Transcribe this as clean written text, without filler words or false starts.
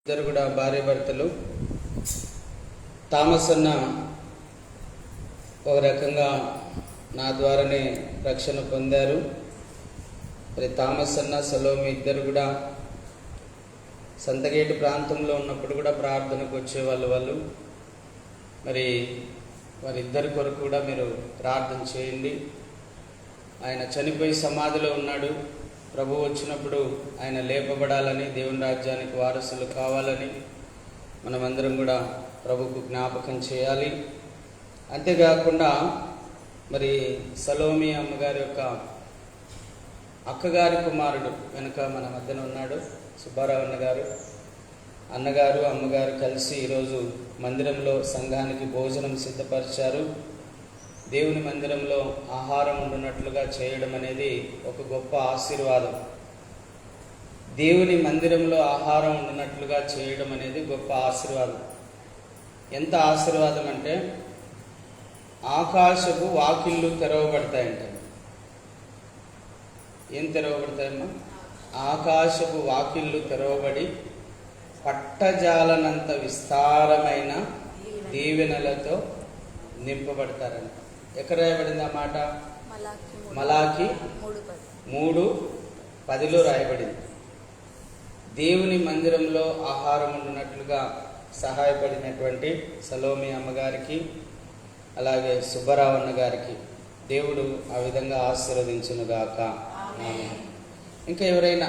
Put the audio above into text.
ఇద్దరు కూడా భార్య భర్తలు. థామస్ అన్న ఒక రకంగా నా ద్వారానే రక్షణ పొందారు. మరి థామస్ అన్న సలోమి ఇద్దరు కూడా సంతగేటు ప్రాంతంలో ఉన్నప్పుడు కూడా ప్రార్థనకు వచ్చేవాళ్ళు. వాళ్ళు మరి వారిద్దరి కొరకు కూడా మీరు ప్రార్థన చేయండి. ఆయన చనిపోయి సమాధిలో ఉన్నాడు. ప్రభు వచ్చినప్పుడు ఆయన లేపబడాలని, దేవుని రాజ్యానికి వారసులు కావాలని మనమందరం కూడా ప్రభుకు జ్ఞాపకం చేయాలి. అంతేకాకుండా మరి సలోమి అమ్మగారి యొక్క అక్కగారి కుమారుడు వెనుక మన మధ్యన ఉన్నాడు, సుబ్బారావు అన్నగారు. అన్నగారు అమ్మగారు కలిసి ఈరోజు మందిరంలో సంఘానికి భోజనం సిద్ధపరిచారు. దేవుని మందిరంలో ఆహారం ఉండునట్లుగా చేయడం అనేది ఒక గొప్ప ఆశీర్వాదం. దేవుని మందిరంలో ఆహారం ఉండునట్లుగా చేయడం అనేది గొప్ప ఆశీర్వాదం. ఎంత ఆశీర్వాదం అంటే ఆకాశపు వాకిళ్ళు తెరవబడతాయంట. ఏం తెరవబడతాయమ్మా? ఆకాశపు వాకిళ్ళు తెరవబడి పట్టజాలనంత విస్తారమైన దీవెనలతో నింపబడతారంట. ఎక్కడ రాయబడింది ఆ మాట? మలాకి 3:10 రాయబడింది. దేవుని మందిరంలో ఆహారం ఉండినట్లుగా సహాయపడినటువంటి సలోమి అమ్మగారికి, అలాగే సుబ్బారావు అన్న గారికి దేవుడు ఆ విధంగా ఆశీర్వదించునుగాక. ఇంకా ఎవరైనా